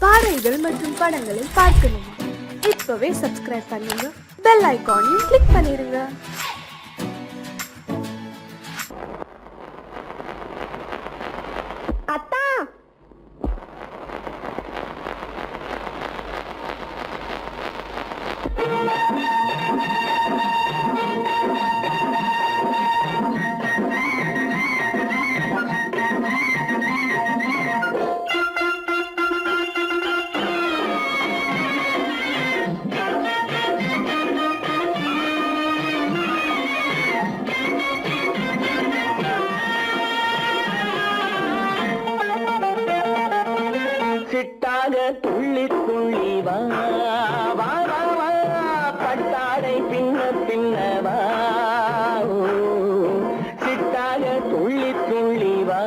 பாடல்கள் மற்றும் படங்களை பார்க்கணுமா? இப்பவே சப்ஸ்கிரைப் பண்ணுங்க, பெல் ஐகானையும் கிளிக் பண்ணிருங்க. அத்தா, சிட்டாக துள்ளி துள்ளி வா வா வா வா, பட்டாடை பின்ன பின்னவா, சிட்டாக துள்ளி துள்ளி வா,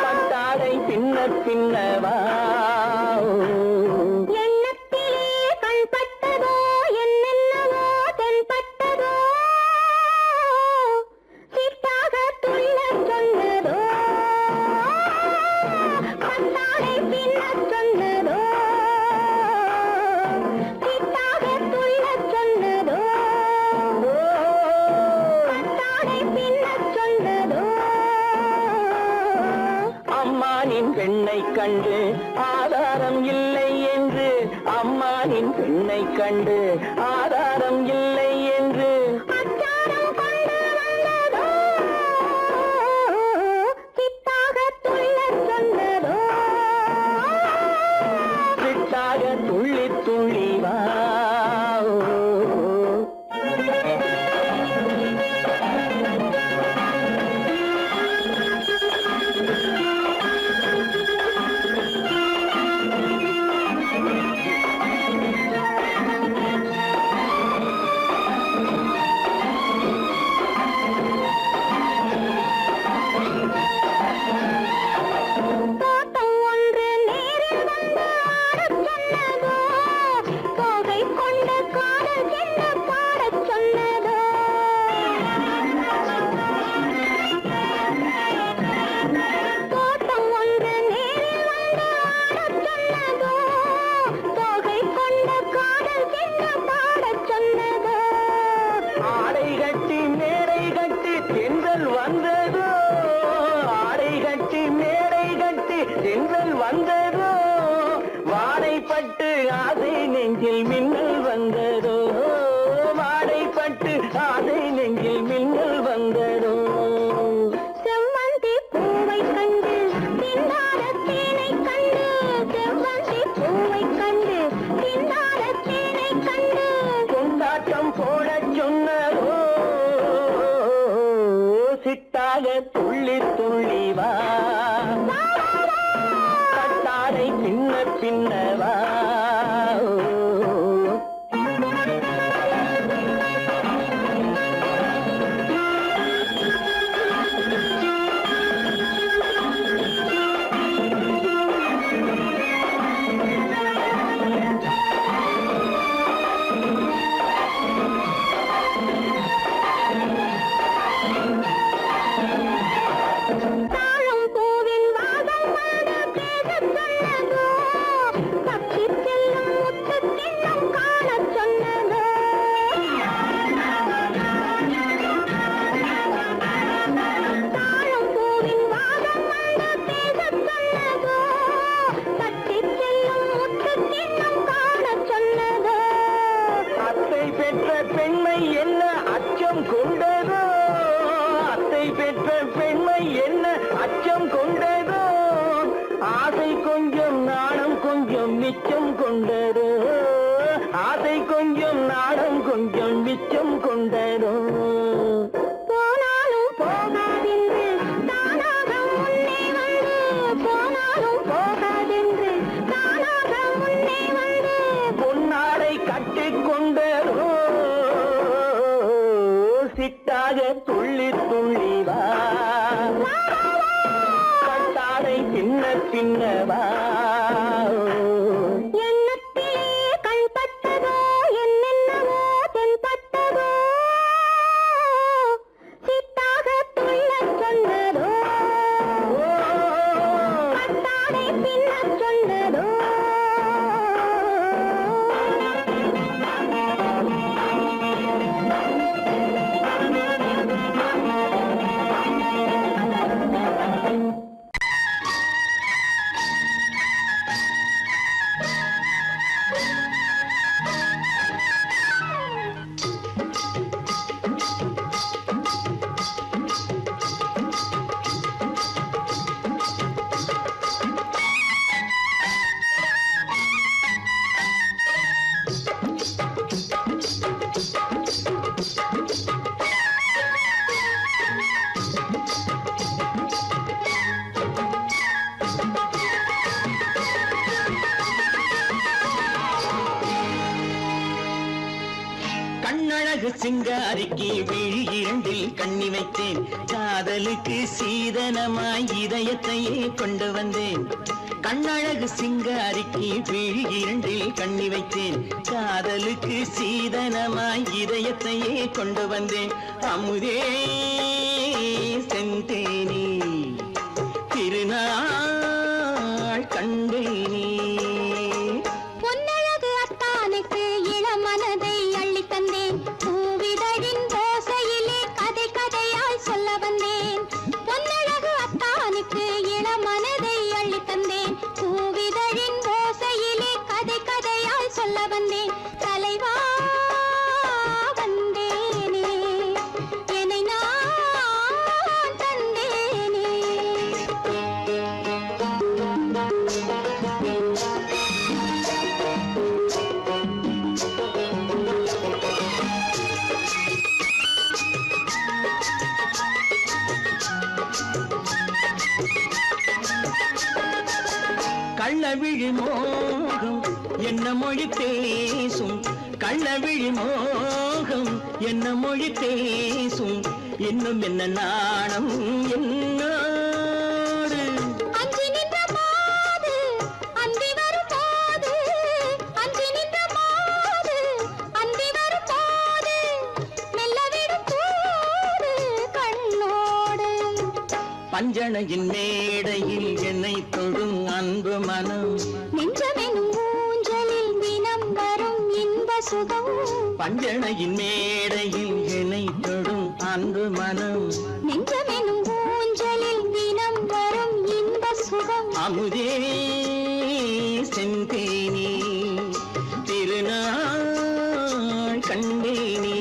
பட்டாடை பின்ன பின்னவா. எண்ணத்திலே கண்பட்டதோ என்னென்னவோ தென்பட்டதோ, சிட்டாக துள்ளச் சொன்னதோ, பட்டாடை பின்னச் சொன்னதோ, சிட்டாக துள்ளச் சொன்னதோ, பட்டாடை பின்னச் சொன்னதோ. அம்மானின் பெண்ணை கண்டு ஆதாரம் இல்லை என்று, அம்மானின் பெண்ணை கண்டு ஆதாரம் இல்லை என்று, அச்சாரம் கொண்டு வந்ததோ, சித்தாக துள்ளச் சொன்னதோ. சிட்டாக துள்ளி துள்ளி வா. தோட்டம் ஒன்று நேரில் வந்து ஆடச் சொன்னதோ, தோகை கொண்ட காதல் என்ன பாடச் சொன்னதோ. தோட்டம் ஒன்று நேரில் வந்து ஆடச் சொன்னதோ, தோகை கொண்ட காதல் என்ன பாடச் சொன்னதோ. ஆடை கட்டி மேடை கட்டி தென்றல் வந்ததோ, ஆடை கட்டி மேடை கட்டி தென்றல் வந்ததோ, வாடைப்பட்டு ஆசை நெஞ்சில் மின்னல் வந்ததோ, வாடைப்பட்டு ஆசை நெஞ்சில் மின்னல் வந்ததோ. செவ்வந்தி பூவை கண்டு திண்டாட தேனை கண்டு, செவ்வந்தி பூவை கண்டு திண்டாட தேனை கண்டு, கொண்டாட்டம் போடச் சொன்னதோ, சிட்டாக துள்ளி துள்ளி வா, கட்டாடை பின்ன பின்னவா. தாழம் பூவின் வாசம் வந்து பேசச் சொன்னதோ, பக்ஷி செல்லும் முத்துக் கிண்ணம் காணச் சொன்னதோ. தாழம் பூவின் வாசம் வந்து பேசச் சொன்னதோ, பக்ஷி செல்லும் முத்துக் கிண்ணம் காணச் சொன்னதோ. அத்தை பெற்ற பெண்மை என்ன அச்சம் கொண்டதோ, அத்தை பெற்ற பெண்மை என்ன அச்சம் கொண்டதோ, ஆசை கொஞ்சம் நாணம் கொஞ்சம் மிச்சம் கொண்டதோ, ஆசை கொஞ்சம் நாணம் கொஞ்சம் மிச்சம் கொண்டதோ. போனாலும் போகாதென்று தானாக முன்னே வந்து, போனாலும் போகாதென்று தானாக முன்னே வந்து, பொன்னாடை கட்டிக் கொண்டதோ, சிட்டாக துள்ளி துள்ளி வா, கட்டாடை பின்ன பின்னவா. எண்ணத்திலே கண்பட்டதோ என்னென்னவோ தென்பட்டதோ, சித்தாக துள்ளச் சொன்னதோ, பட்டாடை பின்ன கண்ணழகு சிங்காரிக்கு விழி இரண்டில் கண்ணி வைத்தேன் காதலுக்கு சீதனமாய் இதயத்தையே கொண்டு வந்தேன் கண்ணழகு சிங்காரிக்கு விழி இரண்டில் கண்ணி வைத்தேன் காதலுக்கு சீதனமாய் இதயத்தையே கொண்டு வந்தேன் அமுதே செந்தேனே திருநாள் கண்டேனே பொன்னழகு அத்தானுக்கு இளமனதை அள்ளித் தந்தேன் பூவிதழின் ஓசையிலே கதை கதையாய் சொல்ல வந்தேன் பொன்னழகு அத்தானுக்கு இளமனதை அள்ளித் தந்தேன் பூவிதழின் ஓசையிலே கதை கதையாய் சொல்ல வந்தேன் தலைவா வந்தேனே என்னை நான் தந்தேனே கள்ளவிழி மோகம் என்ன மொழி பேசும் கள்ளவிழி மோகம் என்ன மொழி பேசும் இன்னும் என்ன நாணம் என்னோடு அஞ்சி நின்ற மாது அந்தி வரும் போது அஞ்சி நின்ற மாது அந்தி வரும் போது மெல்ல விடும் கூடு கண்ணோடு பஞ்சணையின் மேடையில் என்னை தொடும் அன்பு மனம் நெஞ்சமெனும் ஊஞ்சலில் தினம் வரும் இன்ப சுகம் பஞ்சணையின் மேடையில் என்னை தொடும் அன்பு மனம் நெஞ்சமெனும் ஊஞ்சலில் தினம் வரும் இன்ப சுகம் அமுதே செந்தேனே திருநாள் கண்டேனே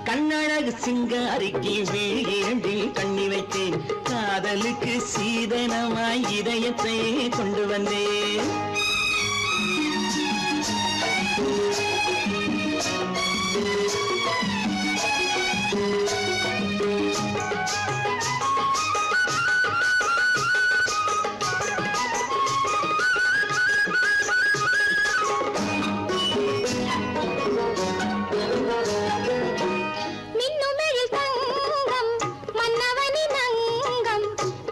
கண்ணழகு சிங்காரிக்கு விழி இரண்டில் கண்ணி வைத்தேன் காதலுக்கு சீதனமாய் இதயத்தை கொண்டு வந்தேன் மின்னுமெழில் தங்கம் மன்னவனின் அங்கம்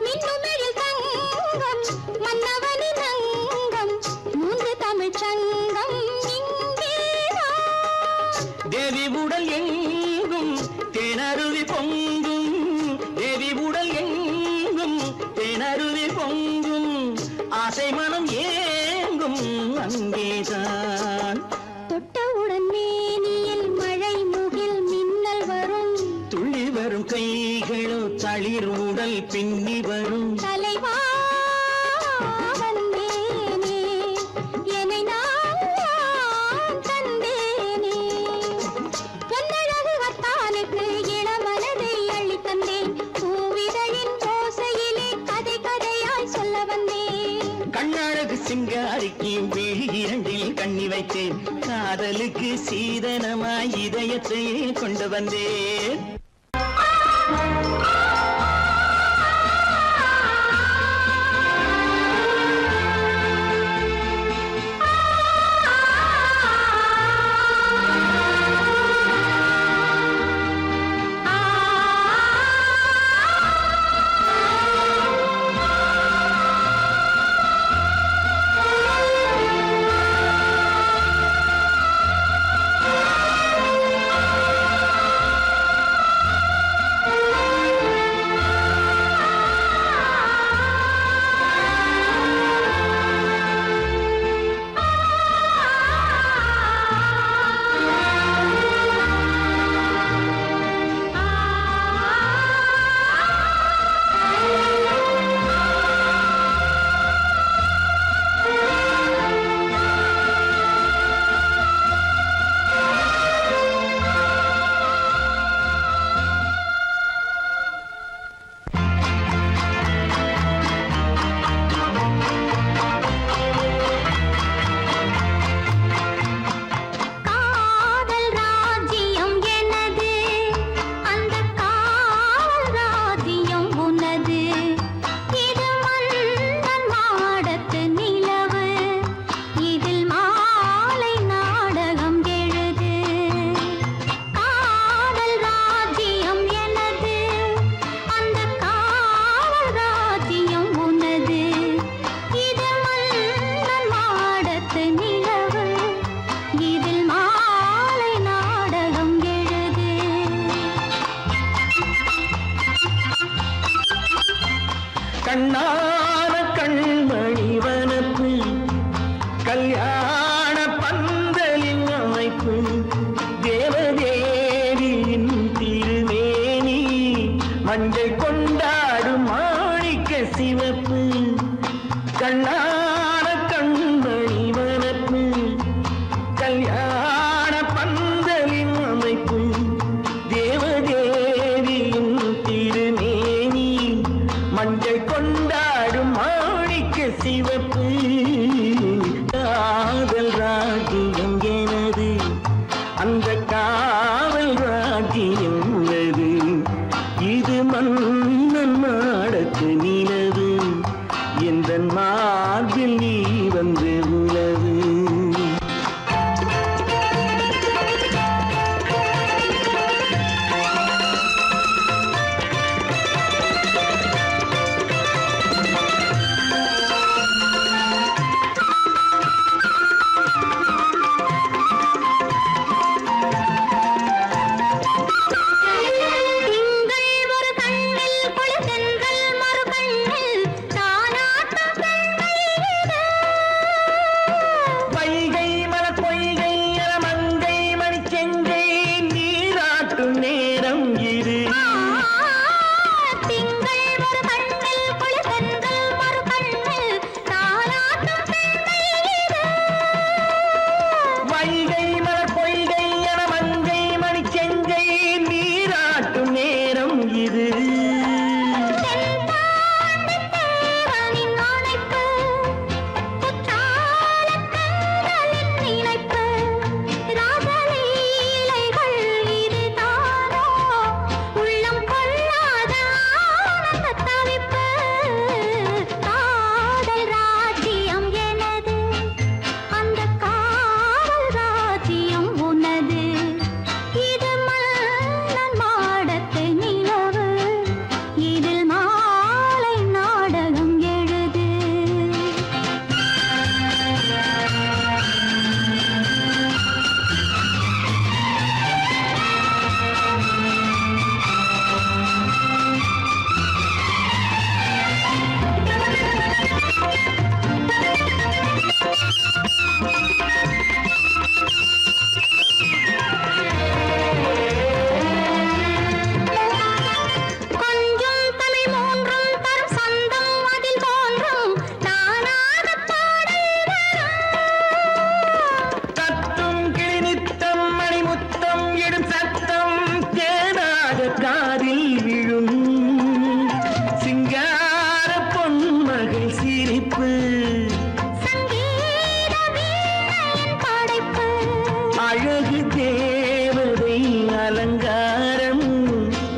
மின்னுமெழில் தங்கம் மன்னவனின் அங்கம் மூன்று தமிழ்ச் சங்கம் இங்கேதான் தேவி உடல் எங்கும் தேனருவி பொங்கும் தேவி உடல் எங்கும் தேனருவி பொங்கும் ஆசை மனம் ஏங்கும் அங்கேதான் தொட்டவுடன் மேனியில் மழை முகில் மின்னல் வரும் துள்ளி வரும் கைகளோ தளிர் உடல் பின்னி வரும் தலைவா வந்தேனே என்னை நான் தந்தேனே பொன்னழகு அத்தானுக்கு இளமனதை அள்ளித் தந்தேன் பூவிதழின் ஓசையிலே கதை கதையாய் சொல்ல வந்தேன் கண்ணழகு சிங்காரிக்கு விழி இரண்டில் கண்ணி வைத்தேன் காதலுக்கு சீதனமாய் இதயத்தையே கொண்டு வந்தேன் ஆ கண்ணான கண்மணி வனப்பு கல்யாண பந்தலின் அமைப்பு தேவதேவியின் திருமேனி மஞ்சள் கொண்டாடும் மாணிக்க சிவப்பு காதல் ராஜ்யம் எனது அந்த காவல் ராஜ்யம் உள்ளது இது மன்னன் நாடத்து நிலவு எந்த மார்பில் நீ வந்து உலவு திங்கள் ஒரு கண்ணில் குளிர்தென்றல் மறு கண்ணில் தானாட்டம் பெண்மை இது. வைகை மலர் பொய்கை என மங்கை மணி செங்கை நீராட்டும் நேரம் இது திங்கள் ஒரு கண்ணில் குளிர்தென்றல் மறு கண்ணில் தானாட்டம் பெண்மை இது. வைகை மலர் பொய்கை என மங்கை மணி செங்கை நீராட்டும் நேரம் இது தென்பாண்டித் தேவனின் அணைப்பு, குற்றாலக் கண்களின் நினைப்பு, ராசலீலைகள் இதுதானோ, உள்ளம் கொள்ளாத ஆனந்தத் தவிப்பு. காதல் ராஜ்யம் எனது, அந்த காவல் ராஜ்யம் உனது. இது மன்னன் மாடத்து நிலவு, இதில் மாலை நாடகம் எழுது. கொஞ்சம் தமிழ் மூன்றும் தரும் சந்தம் அதில் தோன்றும் நானாகப் பாடல் வரும். தத்தும் கிளி நித்தம் மணிமுத்தம் எடும் சத்தம் தேனாக காதில் விழும் சிங்கார பொன்மகள் சிரிப்பு சங்கீத வீணையின் படைப்பு, அழகு தேவதை அலங்காரம்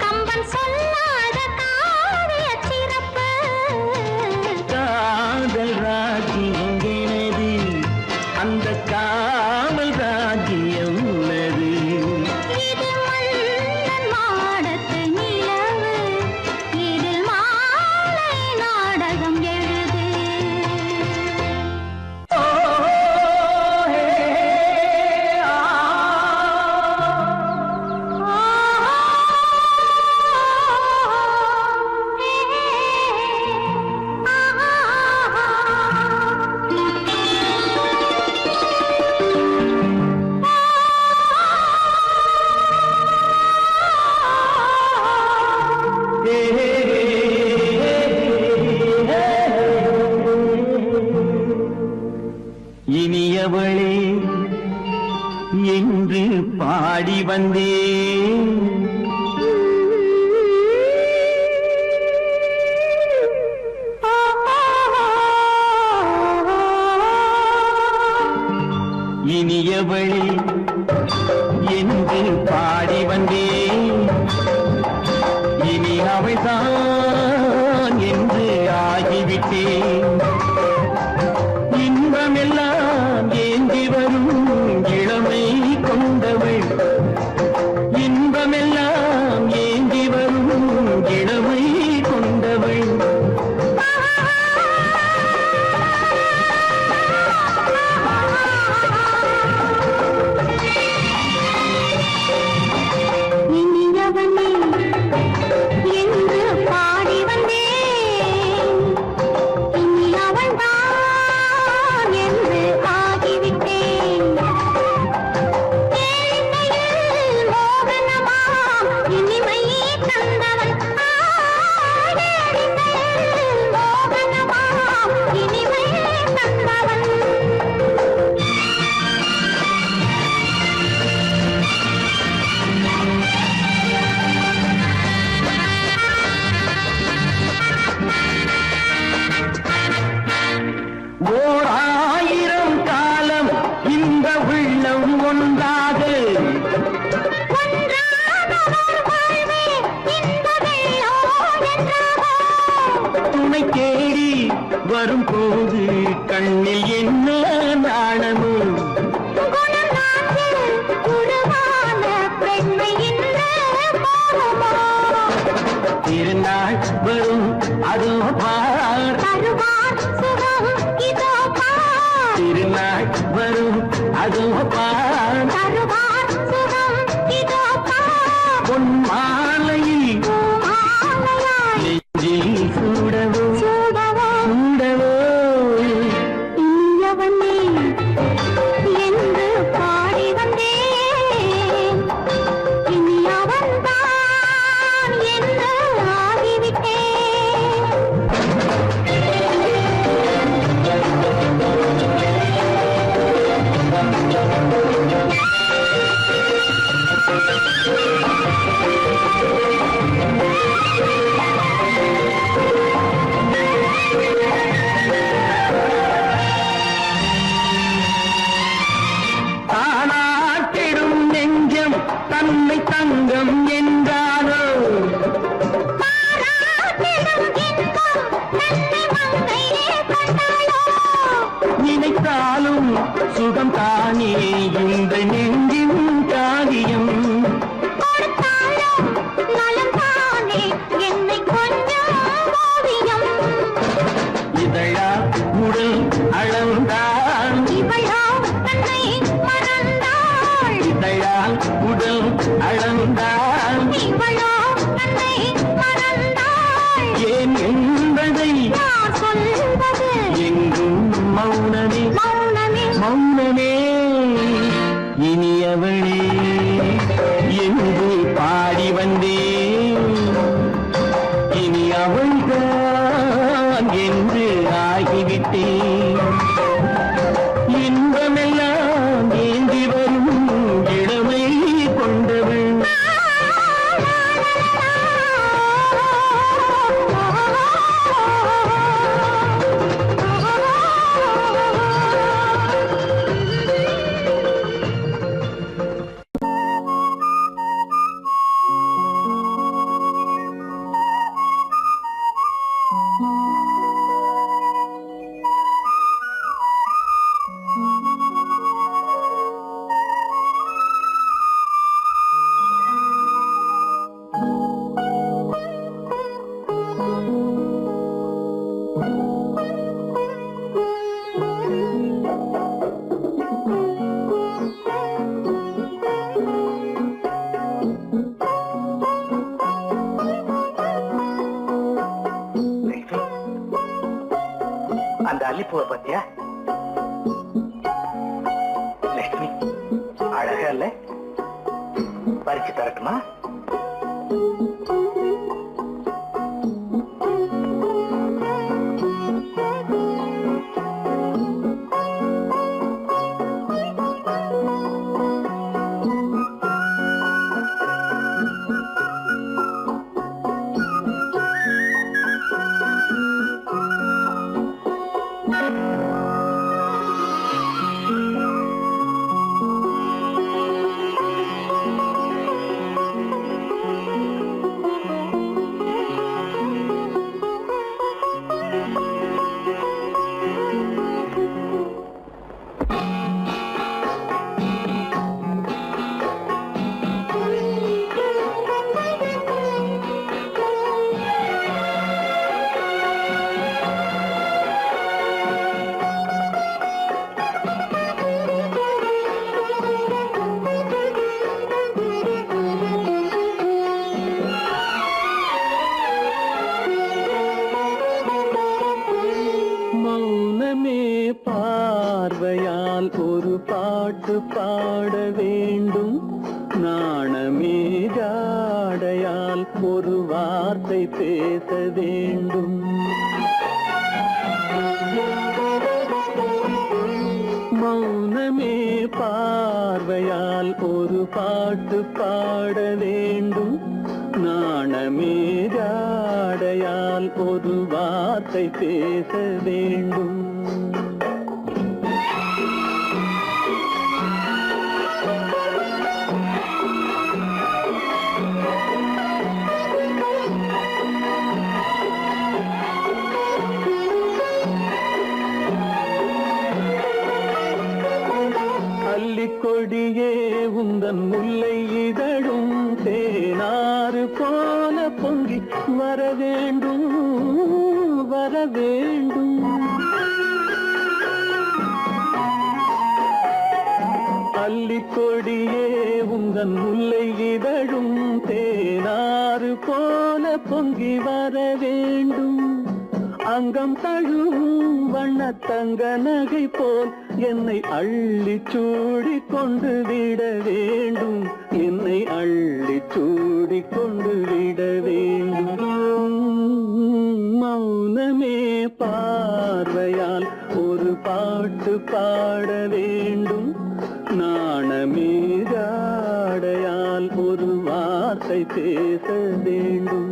கம்பன் சொல்லாத காவியச் சிறப்பு. காதல் ராஜ்யம் எனது அந்த காவல் ராஜ்யம் உள்ளது இது மன்னன் மாடத்து நிலவு, இதில் மாலை நாடகம் எழுது. இனியவளே என்று பாடி வந்தேன் இனியவளே என்று பாடி வந்தேன் இனி அவள்தான் என்று ஆகிவிட்டேன் இன்பமெல்லாம் ஏந்தி வரும் இளமை கொண்டவள் இன்பமெல்லாம் ஏந்தி வரும் இளமை கொண்டவள் ஓராயிரம் காலம் இந்த உள்ளம் ஒன்றாக துணை தேடி வரும்போது கண்ணில் என்ன நாணமும் திருநாள் வரும் அதோ பார் திருநாள் வரும் அதோ பார் பொன் மாலையில் நெஞ்சில் சூடவோ சூடவோ என்று பாடி வந்தேன் இனி அவன்தான் என்று ஆகிவிட்டேன் தானாட்டிடும் நெஞ்சம் தன்னை தங்கம் என்றாரோ நினைத்தாலும் சுகம் தானே இந்த நெஞ்சின் காரியம் இதழா உடல் அளந்தான் இதழால் உடல் அளந்தான் ஏன் என்பதை எங்கும் மௌனமே மௌனமே இனியவளே என்று பாடி வந்தேன் இனி அவள்தான் என்று ஆகிவிட்டேன் இன்பமெல்லாம் ஏந்தி வரும் இளமை கொண்டவள் அந்த அல்லிப்பூவை பத்தியா லட்சுமி அழகா இல்ல பறிச்சு தரட்டுமா பார்வையால் ஒரு பாட்டு பாட வேண்டும் நாணமே ஜாடையால் ஒரு வார்த்தை பேச வேண்டும் மௌனமே பார்வையால் ஒரு பாட்டு பாட வேண்டும் நாணமே ஜாடையால் ஒரு வார்த்தை பேச வேண்டும் கொடியே உந்தன் முல்லை இதழும் தேனாறு போல பொங்கி வர வேண்டும் வர வேண்டும். அல்லிக்கொடியே உந்தன் முல்லை இதழும் தேனாறு போல பொங்கி வர வேண்டும். அங்கம் தழுவும் வண்ணத்தங்க நகை போல் என்னை அள்ளி சூடி கொண்டு விட வேண்டும். என்னை அள்ளி சூடி கொண்டு விட வேண்டும். மௌனமே பார்வையால் ஒரு பாட்டு பாட வேண்டும். நாணமே ஜாடையால் ஒரு வார்த்தை பேச வேண்டும்.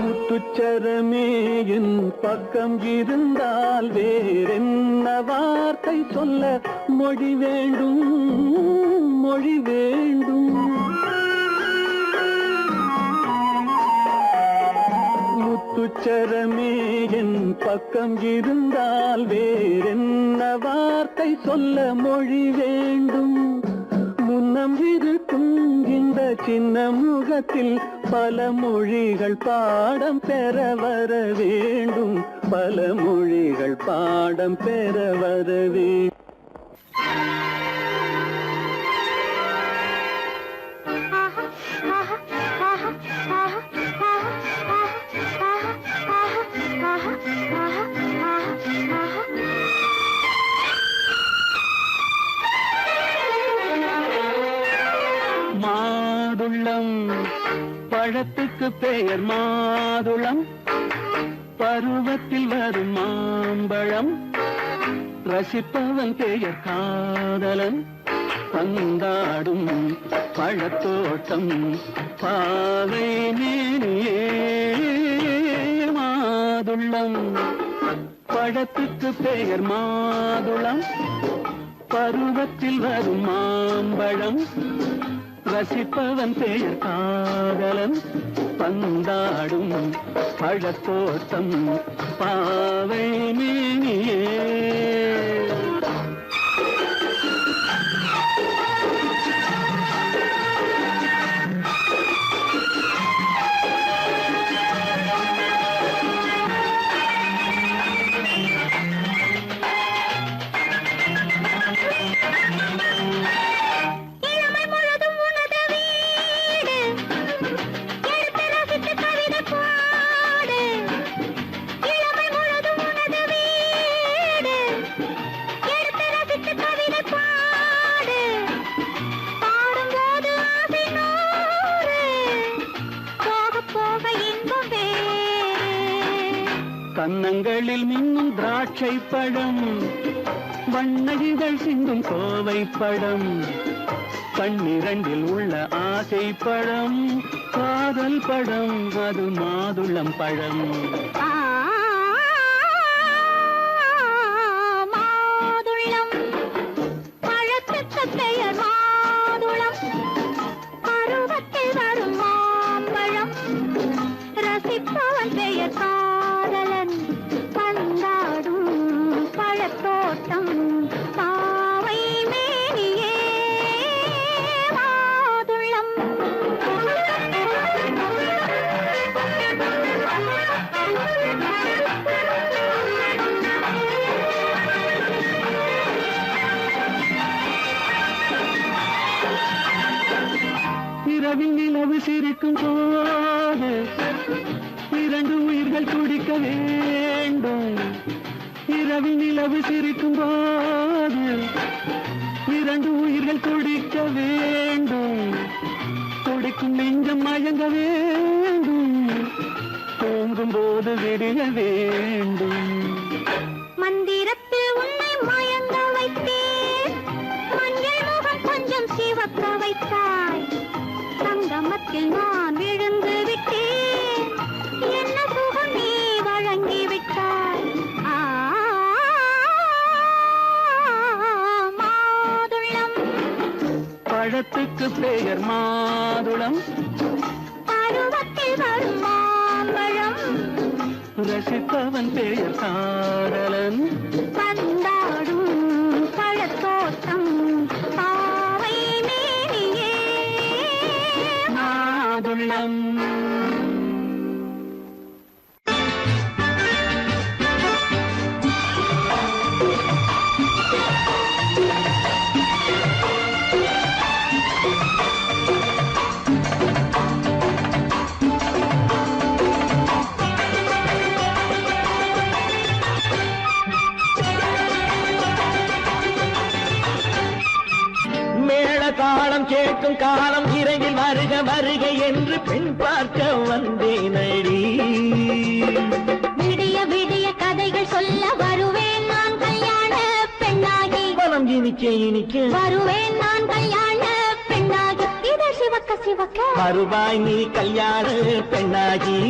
முத்துச்சரமே என் பக்கம் இருந்தால் வேறென்ன வார்த்தை சொல்ல மொழி வேண்டும் மொழி வேண்டும். முத்துச்சரமே என் பக்கம் இருந்தால் வேறென்ன வார்த்தை சொல்ல மொழி வேண்டும். முன்னம் இருக்கும் இந்த சின்ன முகத்தில் பல மொழிகள் பாடம் பெற வர வேண்டும். பல மொழிகள் பாடம் பெற வர வேண்டும். மாதுளம் பழத்துக்கு பெயர் மாதுளம். பருவத்தில் வரும் மாம்பழம். ரசிப்பவன் பெயர் காதலன். பந்தாடும் பழத்தோட்டம் பாவை மேனியே. மாதுளம் பழத்துக்கு பெயர் மாதுளம். பருவத்தில் வரும் மாம்பழம். ரசிப்பவன் பெயர் காதலன். பந்தாடும் பழத்தோட்டம் பாவை மேனியே. கன்னங்களில் மின்னும் திராட்சை பழம். வண்ண இதழ் சிந்தும் கோவை பழம். கண்ணிரண்டில் உள்ள ஆசை பழம். காதல் பழம் அது மாதுளம் பழம். மாதுளம் பழத்துக்கு பெயர் மாதுளம். பருவத்தில் வரும் மாம்பழம். ரசிப்பவன் பெயர் காதலன். பந்தாடும் பழத்தோட்டம் பாவை மேனியே. மாதுளம் இரவில் நிலவு சிரிக்கும் போது இரண்டு உயிர்கள் துடிக்க வேண்டும். இரவில் நிலவு சிரிக்கும் போது இரண்டு உயிர்கள் துடிக்க வேண்டும். துடிக்கும் நெஞ்சம் மயங்க வேண்டும். தூங்கும் போது விடிய வேண்டும். மந்திரத்தில் உன்னை மயங்க வைத்தேன். மஞ்சள் முகம் கொஞ்சம் சிவக்க வைத்தாய். சங்கமத்தில் நான் விழுந்து விட்டேன். என்ன சுகம் நீ வழங்கி விட்டாய். பழத்துக்கு பெயர் மாதுளம், பருவத்தில் வரும் மாம்பழம், ரசிப்பவன் பெயர் காதலன். பந்தாடும் பழத்தோட்டம் பாவை மேனியே மாதுளம். தாளம் கேட்கும் காலம் விரைவில் வருக வருக என்று பெண் பார்க்க வந்தேனடி. விடிய விடிய கதைகள் சொல்ல வருவேன் நான் கல்யாண பெண்ணாகி. மனம் இனிக்க இனிக்க வருவேன் நான் கல்யாண பெண்ணாகி. இது சிவக்க சிவக்க வருவாய் நீ கல்யாண பெண்ணாகி.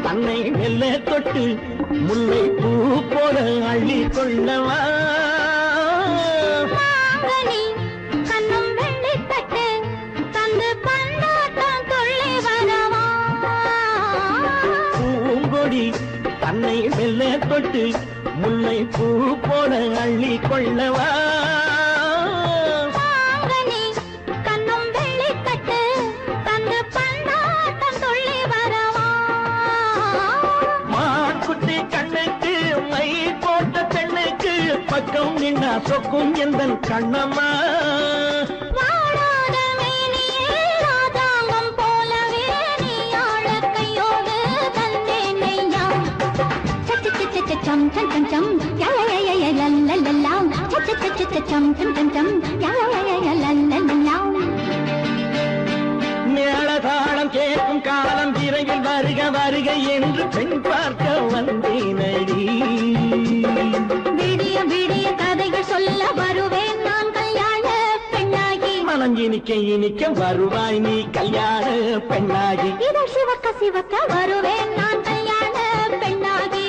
தன்னை மெல்ல தொட்டு முல்லை பூ போல அள்ளி கொள்ளவா. கண்ணும் வெள்ளி தட்டு தந்து பந்தாட்டம் தொல்லை வரவா. பூங்கொடி தன்னை மெல்ல தொட்டு முல்லை பூ போல அள்ளி கொள்ளவா. பக்கம் நின்னா சொக்கும் எந்தன் கண்ணம்மா. வாழாத மேனியே ராதாங்கம் போலவே நீ ஆழ கையோடு தந்தேன் நெய்யா. சம் சம் சம் சம் யய லல்லல்லாம். சம் சம் சம் யய லல்லல்லாம். மேளதாளம் கேட்கும் காலம் விரைவில் வருக வருக என்று பெண் பார்க்க வந்தேனடி. விடிய விடிய கதைகள் சொல்ல வருவேன் நான் கல்யாண பெண்ணாகி. மனம் இனிக்க இனிக்க வருவாய் நீ கல்யாண பெண்ணாகி. இது சிவக்க சிவக்க வருவேன் நான் கல்யாண பெண்ணாகி.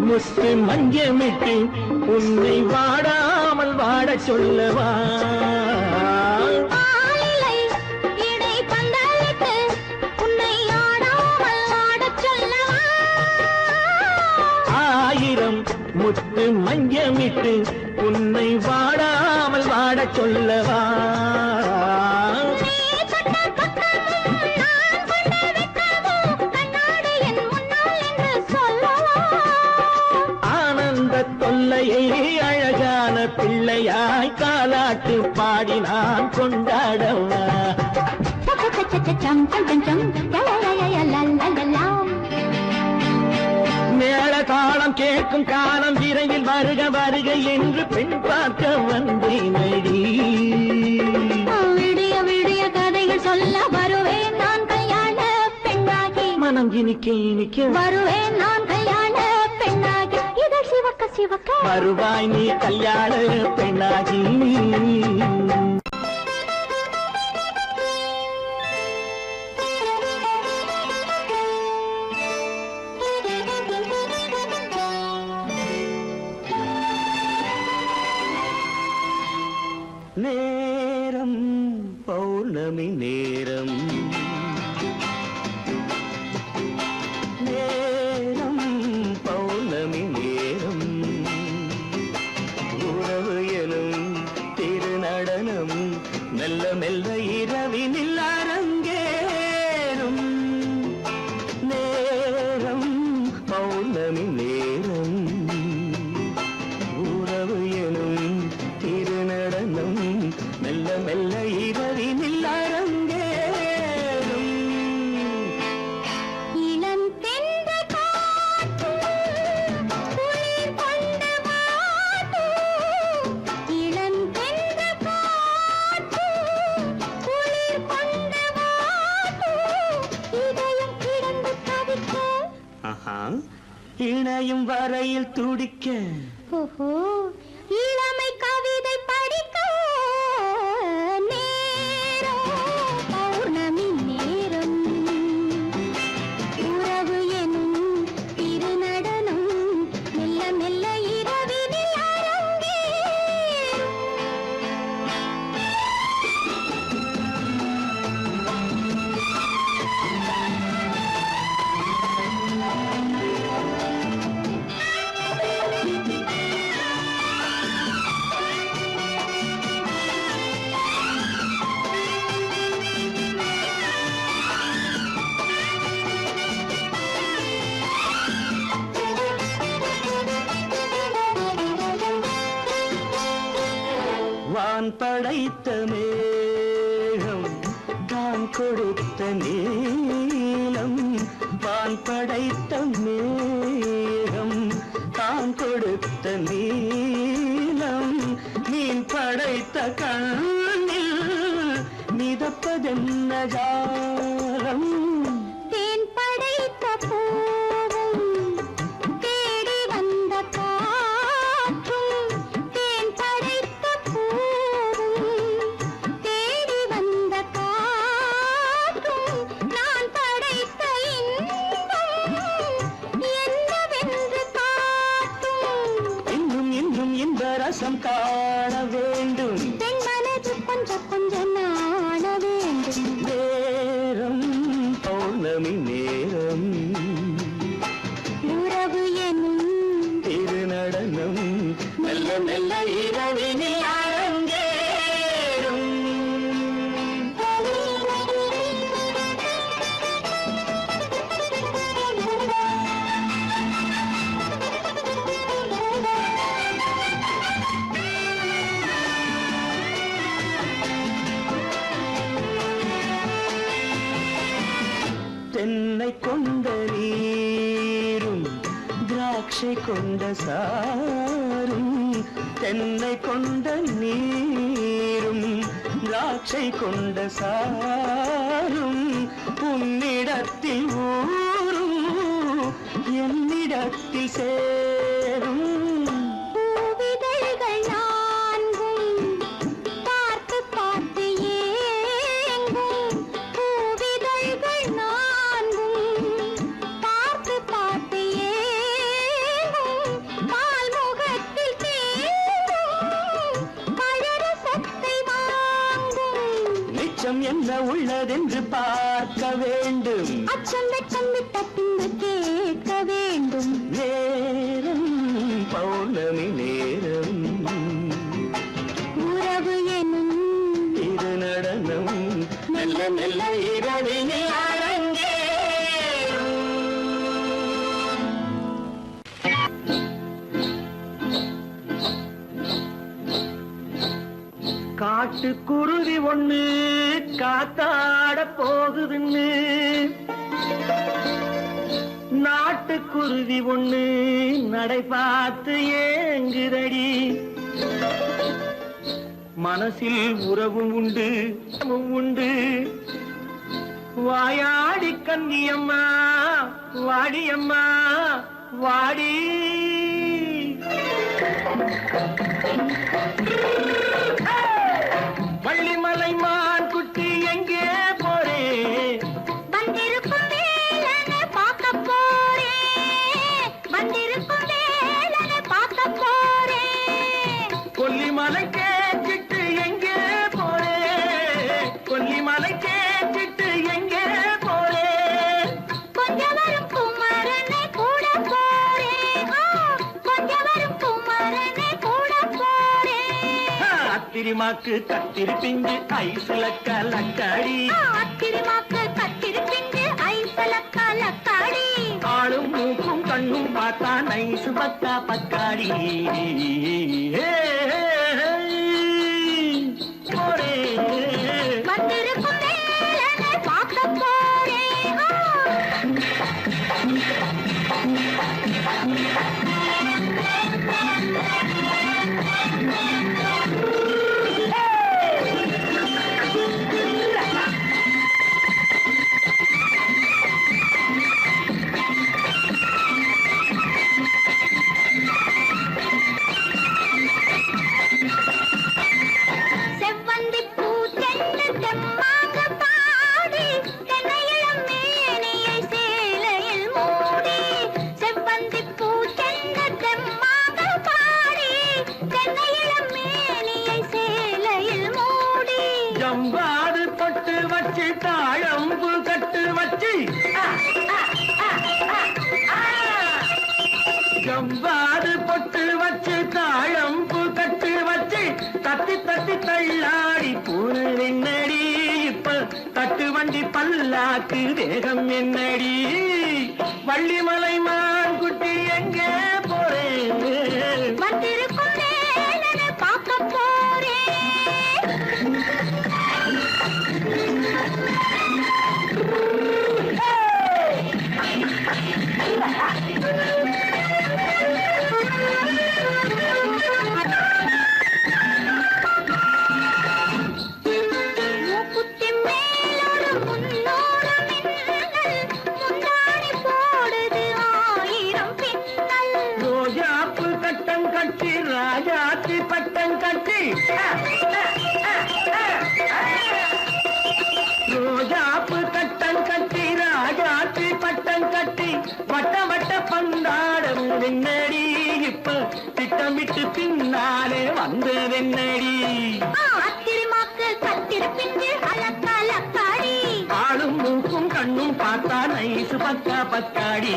முத்து மஞ்சமிட்டு உன்னை வாடாமல் வாடச் சொல்லவா. ஆயிரம் முத்து மஞ்சமிட்டு உன்னை வாடாமல் வாடச் சொல்லவா. தொல்லையை அழகான பிள்ளையாய் காலாட்டு பாடி நான் கொண்டாடவா. மேள தாளம் கேட்கும் காலம் விரைவில் வருக வருக என்று பெண் பார்க்க வந்தேனடி. விடிய விடிய கதைகள் சொல்ல வருவேன் நான் கல்யாண பெண்ணாகி. மனம் இனிக்க இனிக்க வருவேன் நான் கல்யாண பெண்ணாகி. இது சிவக்க சிவக்க வருவாய் நீ கல்யாண பெண்ணாகி. நேரம் பௌர்ணமி நேரம், நேரம் பௌர்ணமி நேரம், உறவு எனும் திருநடனம் மெல்ல மெல்ல இரவினில் அரங்கேறும். நேரம் மெல்ல இரவினில் அரங்கேறும். இளம் தென்றல் காற்றும் குளிர் கொண்டு வாட்டும். இளம் தென்றல் காற்றும் குளிர் கொண்டு வாட்டும். இதயம் கிடந்து தவிக்க. ஆஹா, இணையும் வரையில் துடிக்க. ஓஹோ, இளமை கவிதை படிக்க நேரம் பௌர்ணமி நேரம். உறவு எனும் திருநடனம் மெல்ல மெல்ல இரவினில் அரங்கேறும். வான் படைத்த மேகம் தான் கொடுத்த நீலம். வான் படைத்த மேகம் தான் கொடுத்த நீலம். மீன் படைத்த கண்ணில் மிதப்பதென்ன ஜாலம். தேன் படைத்த பூவும் தேடி வந்த காற்றும். தேன் படைத்த பூவும் தேடி வந்த காற்றும். நான் படைத்த இன்பம் என்னவென்று காட்டும். இன்னும் இன்னும் இந்த ரசம் காண வேண்டும். பெண் மனது கொஞ்சம் கொஞ்சம் நாண வேண்டும். நேரம் பௌர்ணமி நேரம். உறவு எனும் திருநடனம் மெல்ல மெல்ல இரவினில் அரங்கேறும். தென்னை கொண்ட நீரும் திராட்சை கொண்ட சாரும். தென்னை கொண்ட நீரும் திராட்சை கொண்ட சாரும். உன்னிடத்தில் ஊரும் என்னிடத்தில் சேரும். பூவிதழ்கள் நான்கும் பார்த்து பார்த்து ஏங்கும். பூவிதழ்கள் நான்கும் பார்த்து பார்த்து ஏங்கும். பால்முகத்தில் தேங்கும் பழரசத்தை வாங்கும். நிச்சம் என்ன உள்ளதென்று பார்க்க வேண்டும். அச்சம் வெச்சம் விட்ட பின்பு கேட்க வேண்டும். நேரம் பௌர்ணமி நேரம். உறவு எனும் திருநடனம் மெல்ல மெல்ல இரவினில் அரங்கேறும். காட்டுக்குருவி ஒண்ணு காத்தாட போகுதுன்னு நாட்டுக்குருவி ஒண்ணு நடை பார்த்து ஏங்குதடி. மனசில் உறவும் உண்டு உண்டு. வாயாடி கன்னியம்மா வாடியம்மா வாடி. வள்ளிமலை மான் குட்டி எங்கே போறே? வந்திருக்கும் வேலனை பார்க்க போறேன். வந்திருக்கும் வேலனை பார்க்க போறேன். கொல்லிமலை கேட்டுட்டு எங்கே போறே? கொல்லிமலை கேட்டுட்டு எங்கே போறே? கொஞ்சம் வரும் குமரனை கூட போறேன். கொஞ்சம் வரும் குமரனை கூட போறேன். அத்திரிமாக்கு கத்திரி பிஞ்சு ஐசுல கலக்காடி. அத்திரிமாக்கு கத்திரி பிஞ்சு ஐசல கலக்காடி. ஆளும் மூக்கும் கண்ணும் பார்த்தா நைசு பக்கா பக்காடி. போறே தெம்மாக பாடி தென்னையிளம் மேனியை சேலையில் மூடி செவ்வந்தி பூ சென்ற தெம்மாக பாடி தென்னையிளம் மேனியை சேலையில் மூடி ஜம்பாது பொட்டு வச்சு தாழம்பு கட்டு வச்சு ஜம்பாது பொட்டு வச்சு தாழம்பு கட்டு வச்சு தட்டி தட்டி தள்ளாடி பூரு என்னடி இப்ப தட்டு வண்டி பல்லாக்கு வேகம் என்னடி வள்ளிமலை மான் குட்டி எங்கே போறேன் வந்திருக்கும் வேலனை பார்க்க போறேன் மூக்குத்தி மேலோடு முன்னோடு மின்னல் முந்தாணி போடுது ஆயிரம் பின்னல் ரோஜாப்பு கட்டம் கட்டி ராஜாத்தி பட்டம் கட்டி ரோஜாப்பு கட்டம் கட்டி ராஜாத்தி பட்டம் கட்டி வட்ட வட்ட பந்தாடம் வெண்ணடி இப்ப திட்டமிட்டு பின்னாலே வந்து வெண்ணடி ஆத்திரமாக்கு கத்திருப்பின்று அலக்காடி ஆளும் மூக்கும் கண்ணும் பார்த்தா நைசு பக்கா பக்காடி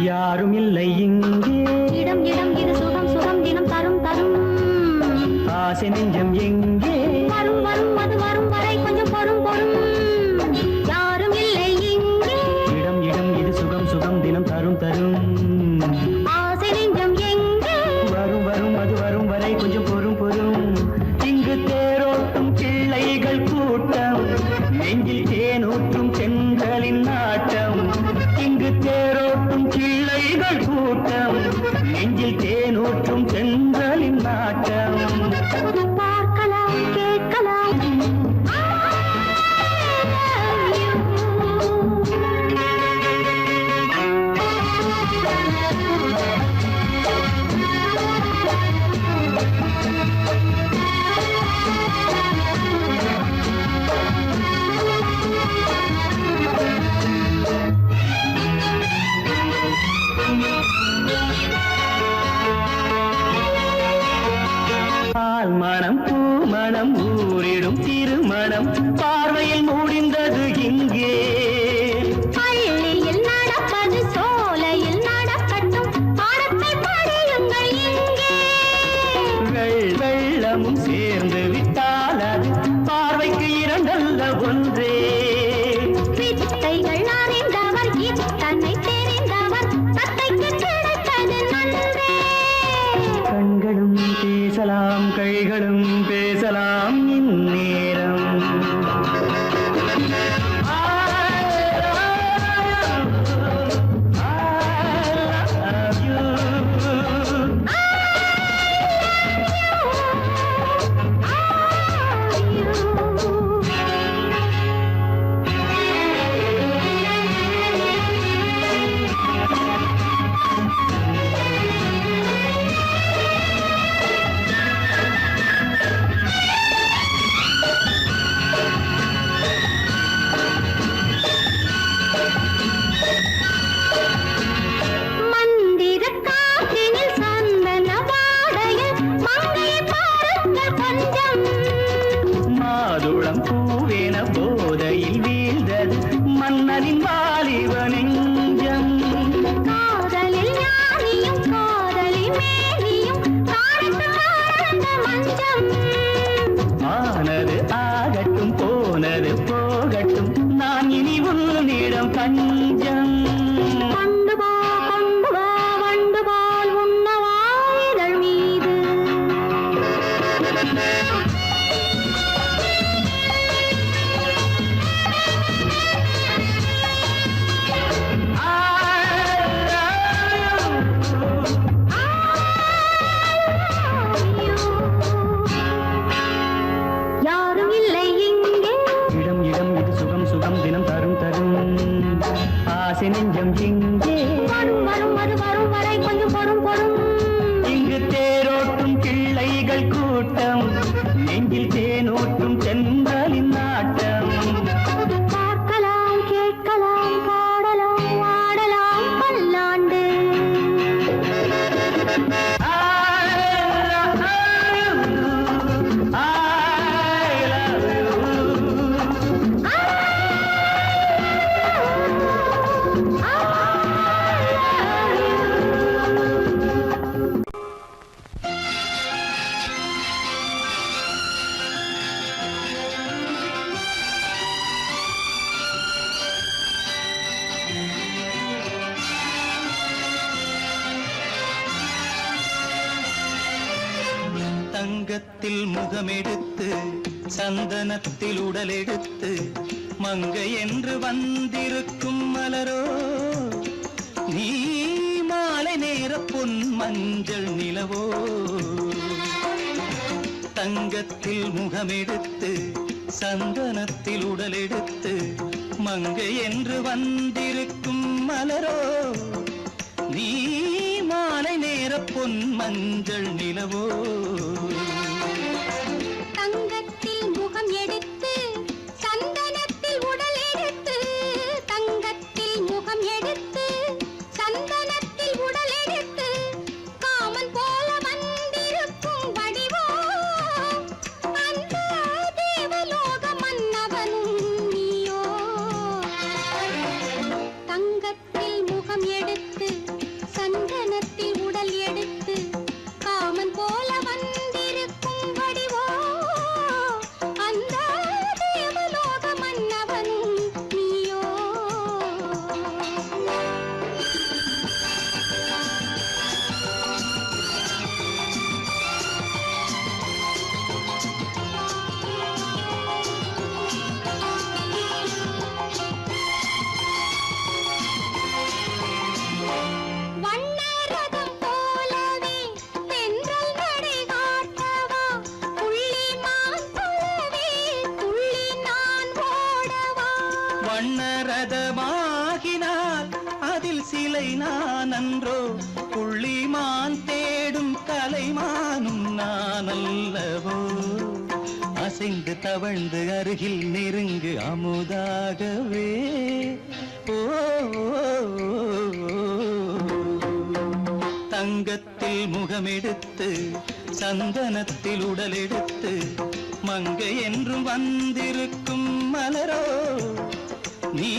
யாரும் இல்லை இங்கே இடம் இடம் இது சுகம் சுகம் தினம் தரும் தரும் ஆசை நெஞ்சம் எங்கே வரும் வரும் அது வரும் வரை கொஞ்சம் பொறும் பொறும் யாரும் இல்லை இங்கே இடம் இடம் இது சுகம் சுகம் தினம் தரும் தரும் ஆசை நெஞ்சம் எங்கே வரும் வரும் அது வரும் வரை கொஞ்சம் பொறும் பொறும் இங்கு தேரோட்டும் பிள்ளைகள் கூட்டம் நெஞ்சில் தேனூற்றும் செங்கலின் நாட்டம் இங்கு தேரோட்டும் பிள்ளைகள் கூட்டம் நெஞ்சில் தேனூற்றும் செங்கலின் நாட்டம் பார்க்கலாம் கேட்கலாம் பால் மனம் பூ மனம் ஊரிடும் திருமணம் பார்வையில் முடிந்தது இங்கே பள்ளியில் நடப்பது சோலையில் நடக்கட்டும் பாடத்தை படியுங்கள் இங்கே வெள்ளமும் சேர்ந்து விட்டால் அது பார்வைக்கு இரண்டல்ல ஒன்றே வித்தைகள் அறிந்தவர் இத்தனை தெரிந்தவர் தத்தைக்கு கிடைத்தது நன்றே கண்களும் பேசலாம் கைகளும் பேசலாம் இந்நேரம் மந்திர காற்றினில் சந்தன வாடையில் மங்கையை பாருங்கள் கொஞ்சம் மாதுளம் பூவேன போதையில் வீழ்ந்தது மன்னனின் வாலிப நெஞ்சம் காதலில் ஞானியும் காதலி மேனியும் காணித்து காணந்த மஞ்சம் ஆனது ஆகட்டும் போனது போகட்டும் நான் இனி உன்னிடம் பஞ்சம் கொண்டு வா வண்டு போல் உண்ணவா இதழ் மீது ஆசை நெஞ்சம் எங்கே வரும் வரும் அது வரும் வரை கொஞ்சம் பொறும் பொறும். இங்கு தேரோட்டும் பிள்ளைகள் கூட்டம் நெஞ்சில் தேனோட்டும் சென்றாலின் நாட்டம் பார்க்கலாம் கேட்கலாம் பாடலாம் ஆடலாம் பல்லாண்டு. தங்கத்தில் முகமெடுத்து சந்தனத்தில் உடலெடுத்து மங்கை என்று வந்திருக்கும் மலரோ நீ மாலை நேர பொன் மஞ்சள் நிலவோ தங்கத்தில் முகமெடுத்து சந்தனத்தில் உடலெடுத்து மங்கை என்று வந்திருக்கும் மலரோ நீ மாலை நேர பொன் மஞ்சள் நிலவோ தங்கத்தில் முகம் எடுத்து சந்தனத்தில் உடல் எடுத்து தங்கத்தில் முகம் எடுத்து சந்தனத்தில் உடல் எடுத்து காமன் போல வந்திருக்கும் வடிவோ அந்த தேவலோக மன்னவனும் நீயோ. தங்கத்தில் முகம் எடுத்து சந்தனத்தில் உடல் எடுத்து காமன் போல வந்திருக்கும் வடிவோ அந்த தேவலோக மன்னவனும் நீயோ. வண்ணரதம் போலவே தென்றல் நடை காட்டவா புள்ளிமான் போலவே துள்ளி நான் ஓடவா. வண்ணரதமாகினால் அதில் சிலை நான் அன்றோ புள்ளிமான் தேடும் கலைமானும் நான் அல்லவோ அசைந்து தவழ்ந்து அருகில் நெருங்கு அமுதாகவே ஓ தங்கத்தில் முகமெடுத்து சந்தனத்தில் உடலெடுத்து மங்கை என்றும் வந்திருக்கும் மலரோ நீ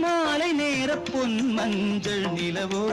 மாலை நேர பொன் மஞ்சள் நிலவோ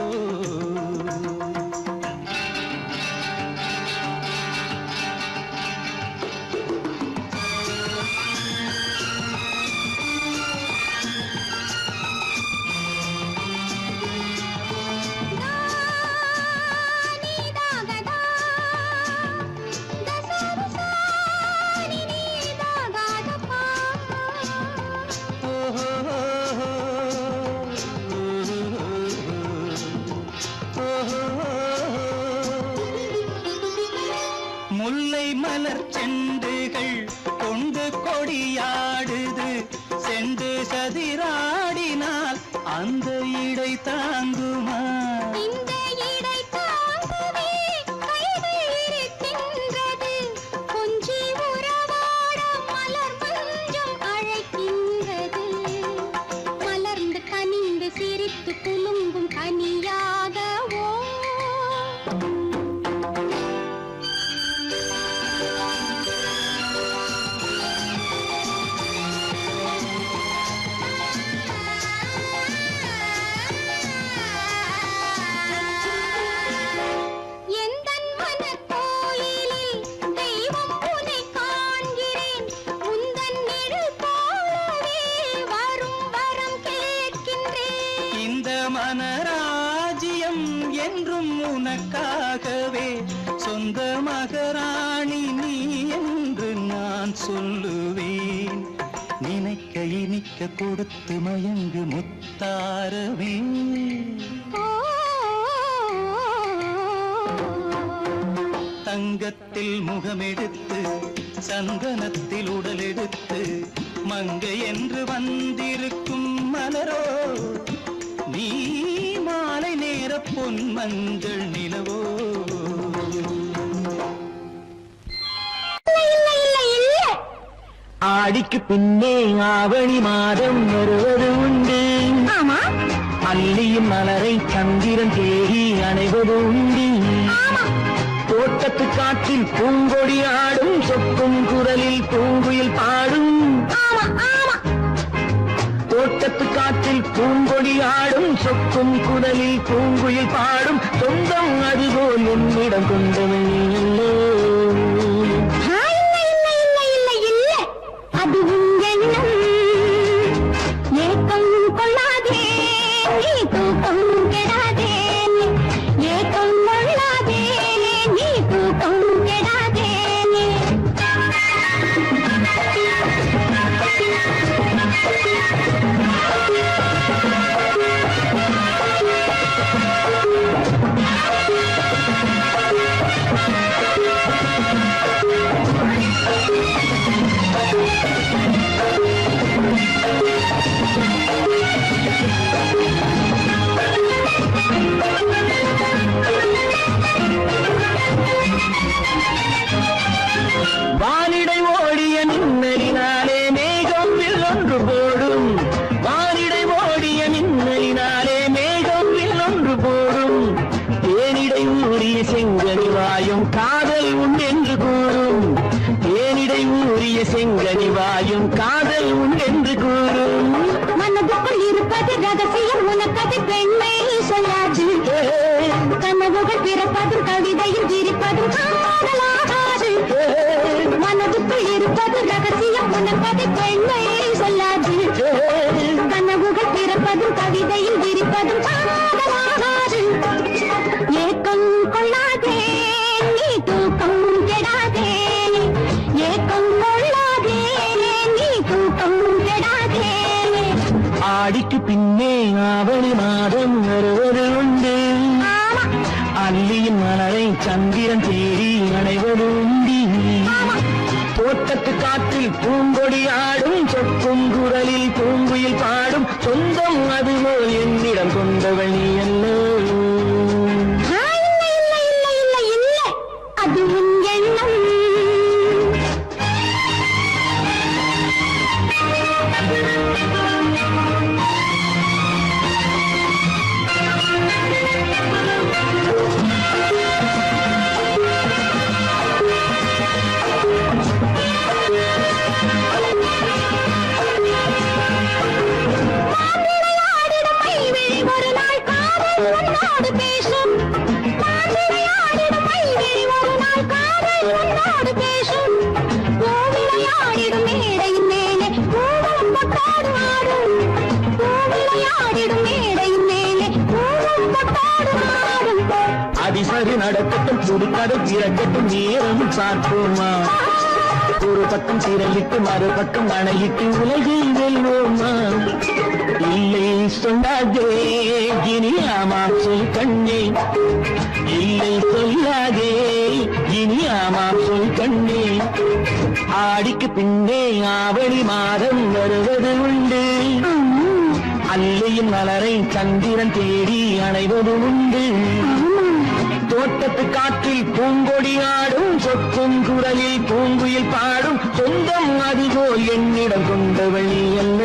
முல்லை மலர் செண்டுகள் கொண்டு கொடியாடுது செண்டு சதிராடினால் அந்த இடை தாங்குமா. இந்த இடை தாங்கவே கைகள் இருக்கின்றது கொஞ்சி உறவாட மலர் மஞ்சம் அழைக்கின்றது மலர்ந்து கனிந்து சிரித்து குலுங்கும் கனியாகவோ. எந்தன் மனக்கோயிலில் தெய்வம் உன்னை காண்கிறேன் உந்தன் நிழல் போலவே வரும் வரம் கேட்கின்றேன். இந்த மனராஜ்யம் என்றும் உனக்காகவே சொந்த மகராணி நீ என்று நான் சொல்லுவேன் நினைக்க இனிக்க கொடுத்து மயங்கு முத்தாரவே. தங்கத்தில் முகமெடுத்து சந்தனத்தில் உடலெடுத்து மங்கை என்று வந்திருக்கும் மலரோ நீ மாலை நேர பொன் மஞ்சள் நிலவோ ஆடிக்கு பின்னே ஆவணி மாதம் வருவது உண்டு. ஆமா அல்லியின் மலரை சந்திரன் தேடி அணைவது உண்டு. தோட்டத்து காற்றில் பூங்கொடி ஆடும், சொக்கும் குரலில் பூங்குயில் பாடும். தோட்டத்து காற்றில் பூங்கொடி ஆடும், சொக்கும் குரலில் பூங்குயில் பாடும். சொந்தம் அதுபோல் என்னிடம் கொண்டவள் நீ அது உங்கெண்ணம் ஏக்கம் கொள்ளாதே நீ தூக்கம் கெடாதே ஏக்கம் கொள்ளாதே நீ தூக்கம் கெடாதே வானிடை ஓடிய மின்னலினாலே மேகம் வில்லொன்று போடும். வானிடை ஓடிய மின்னலினாலே மேகம் வில்லொன்று போடும். தேனிடை ஊறிய செங்கனி வாயும் காதல் உண்டென்று கூறும். தேனிடை ஊறிய செங்கனி வாயும் காதல் உண்டென்று கூறும். மனதுக்குள் இருப்பது ரகசியம் உனக்கது பெண்மை சொல்லாது கனவுகள் பிறப்பதும் கவிதையில் விரிப்பதும் காதலாகாது மனதுக்குள் இருப்பது ரகசியம் உனக்கது பெண்மை சொல்லாது கனவுகள் பிறப்பதும் கவிதையில் விரிப்பதும் காதலாகாது ஏக்கம் கொள்ளாதே நீ தூக்கம் கெடாதே ஏக்கம் கொள்ளாதே நீ தூக்கம் கெடாதே ஆடிக்கு பின்னே ஆவணி மாதம் வருவது உண்டு. அல்லியின் மலரை சந்திரன் தேடி அணைவது உண்டு. தோட்டத்து காற்றில் பூங்கொடி ஆடும், சொக்கும் குரலில் பூங்குயில் பாடும். சொந்தம் அதுபோல் என்னிடம் கொண்டவள் நீ அல்ல. அது உன் எண்ணம் ஒரு நாள் காதல் உன்னோடு பேசும் ஒரு நாள் காதல் உன்னோடு பேசும் பூவிளையாடிடும் மேடையின் மேலே பூவம் பொட்டாடு ஆடும் பூவிளையாடிடும் மேடையின் மேலே பூவம் பொட்டாடு ஆடும் அதிசரி நடக்கட்டும், சுடுக்கடை திறக்கட்டும், நேரம் பார்ப்போமா. ஒரு பக்கம் சிறையிட்டு மறுபக்கம் அணையிட்டு உலகை வெல்வோமா. இல்லை சொல்லாதே இனி ஆமாம் சொல் கண்ணே, இல்லை சொல்லாதே இனி ஆமாம் சொல் கண்ணே. ஆடிக்கு பின்னே ஆவணி மாதம் வருவது உண்டு. அல்லையின் மலரை சந்திரன் தேடி அணைவது உண்டு. தோட்டத்து காற்றில் பூங்கொடி ஆடும், சொக்கும் குரலில் பூங்குயில் பாடும். சொந்தம் அதுபோல் என்னிடம் கொண்டவள் அல்ல.